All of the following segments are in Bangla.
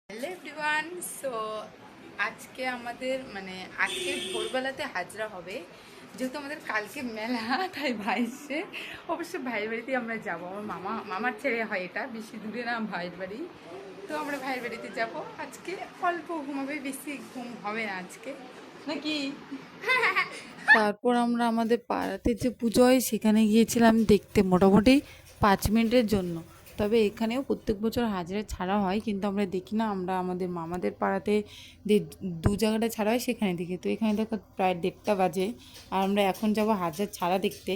Hello everyone. সো আজকে আমাদের আজকে ভোরবেলাতে হাজরা হবে, যেহেতু আমাদের কালকে মেলা। তাই ভাইসে অবশ্য ভাইয়ের বাড়িতে আমরা যাবো। আমার মামার ছেলে হয়, এটা বেশি দূরে না ভাইয়ের বাড়ি। তো আমরা ভাইয়ের বাড়িতে যাব। আজকে অল্প ঘুমাবে, বেশি ঘুম হবে না আজকে, নাকি? তারপর আমরা আমাদের পাড়াতে যে পুজো হয় সেখানে গিয়েছিলাম দেখতে, মোটামুটি 5 মিনিটের জন্য। তবে এখানেও প্রত্যেক বছর হাজিরা ছাড়া হয়, কিন্তু আমরা দেখি না। আমরা আমাদের মামাদের পাড়াতে যে দু জায়গাটা ছাড়া হয় সেখানে দেখি। তো এখানে দেখো প্রায় 1:30 বাজে, আর আমরা এখন যাব হাজার ছাড়া দেখতে।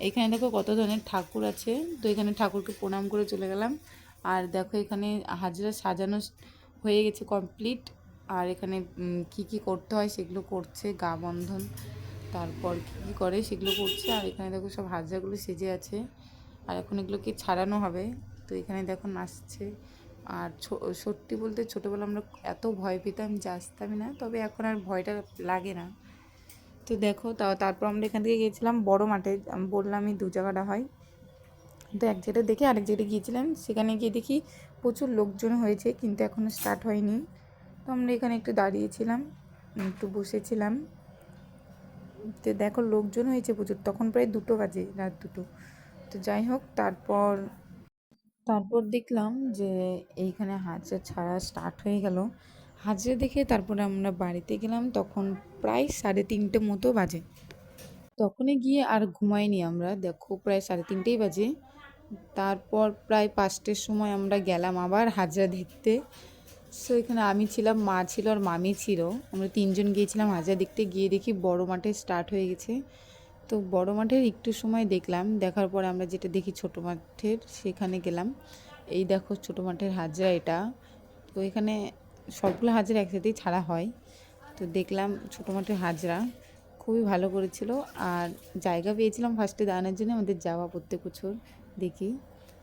এখানে দেখো কত ধরনের ঠাকুর আছে। তো এখানে ঠাকুরকে প্রণাম করে চলে গেলাম। আর দেখো এখানে হাজরা সাজানো হয়ে গেছে কমপ্লিট। আর এখানে কি কি করতে হয় সেগুলো করছে, গা বন্ধন, তারপর কী করে সেগুলো করছে। আর এখানে দেখো সব হাজারগুলো সেজে আছে, আর এখন এগুলোকে ছাড়ানো হবে। তো এখানে দেখো নাচছে। আর সত্যি বলতে ছোটোবেলা আমরা এত ভয় পেতাম যে আসতামই না, তবে এখন আর ভয়টা লাগে না। তো দেখো তারপর আমরা এখান থেকে গিয়েছিলাম বড় মাঠে। আমি বললামই 2 জায়গাটা হয়। তো এক জায়গাটা দেখে আরেক জায়গায় গিয়েছিলাম, সেখানে গিয়ে দেখি প্রচুর লোকজন হয়েছে, কিন্তু এখনও স্টার্ট হয়নি। তো আমরা এখানে একটু দাঁড়িয়েছিলাম, একটু বসেছিলাম। তো দেখো লোকজন হয়েছে প্রচুর, তখন প্রায় 2টো বাজে, রাত 2টো। তো যাই হোক, তারপর দেখলাম যে এইখানে হাজরা ছাড়া স্টার্ট হয়ে গেল। হাজরা দেখে তারপরে আমরা বাড়িতে গেলাম, তখন প্রায় 3:30 মতো বাজে। তখনই গিয়ে আর ঘুমাইনি আমরা, দেখো প্রায় 3:30 বাজে। তারপর প্রায় 5টার সময় আমরা গেলাম আবার হাজরা দেখতে। সো এখানে আমি ছিলাম, মা ছিল আর মামি ছিল। আমরা 3জন গিয়েছিলাম হাজরা দেখতে। গিয়ে দেখি বড় মাঠে স্টার্ট হয়ে গেছে। তো বড় মাঠের একটু সময় দেখলাম, দেখার পরে আমরা যেটা দেখি ছোট মাঠের সেখানে গেলাম। এই দেখো ছোট মাঠের হাজরা এটা। তো এখানে সবগুলো হাজরা একসাথেই ছাড়া হয়। তো দেখলাম ছোট মাঠের হাজরা খুবই ভালো করেছিল। আর জায়গা পেয়েছিলাম ফার্স্টে দাঁড়ানোর জন্য, আমাদের যাওয়া প্রত্যেক বছর দেখি।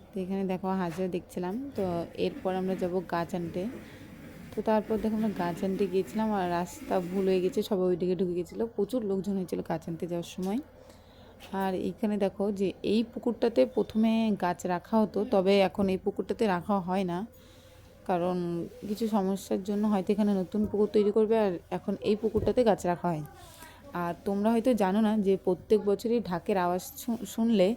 তো এখানে দেখো হাজরা দেখছিলাম। তো এরপর আমরা যাব গাছ আনতে। তো তারপর দেখো আমরা গাছ আনতে গিয়েছিলাম, আর রাস্তা ভুল হয়ে গেছে, সবাই ওইদিকে ঢুকে গেছিলো, প্রচুর লোকজন হয়েছিল গাছ আনতে যাওয়ার সময়। আর এইখানে দেখো যে এই পুকুরটাতে প্রথমে গাছ রাখা হতো, তবে এখন এই পুকুরটাতে রাখা হয় না, কারণ কিছু সমস্যার জন্য হয়তো এখানে নতুন পুকুর তৈরি করবে, আর এখন এই পুকুরটাতে গাছ রাখা হয়। আর তোমরা হয়তো জানো না যে প্রত্যেক বছরই ঢাকের আওয়াজ শুনলে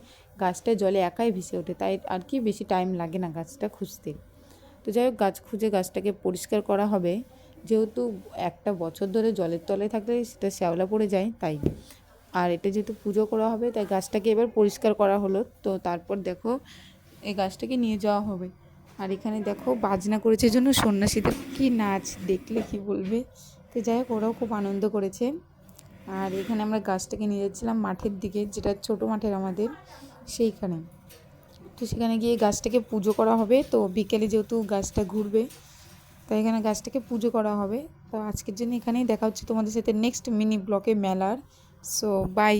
গাছটা জলে একাই ভেসে ওঠে, তাই আর কি বেশি টাইম লাগে না গাছটা খুঁজতে। তো যাই হোক, গাছ খুঁজে গাছটাকে পরিষ্কার করা হবে, যেহেতু একটা বছর ধরে জলের তলায় থাকলে সেটা শ্যাওলা পড়ে যায়, তাই। আর এটা যেহেতু পুজো করা হবে, তাই গাছটাকে এবার পরিষ্কার করা হলো। তো তারপর দেখো এই গাছটাকে নিয়ে যাওয়া হবে। আর এখানে দেখো বাজনা করেছে জন্য সন্ন্যাসীদের কি নাচ, দেখলে কি বলবে। তো যাই হোক, ওরাও খুব আনন্দ করেছে। আর এখানে আমরা গাছটাকে নিয়ে যাচ্ছিলাম মাঠের দিকে, যেটা ছোট মাঠের আমাদের সেইখানে। তো সেখানে গিয়ে গাছটাকে পুজো করা হবে। তো বিকেলে যেহেতু গাছটা ঘুরবে, তাই এখানে গাছটাকে পুজো করা হবে। তো আজকের জন্য এখানেই দেখা হচ্ছে তোমাদের সাথে নেক্সট মিনি ব্লকে মেলার। So by.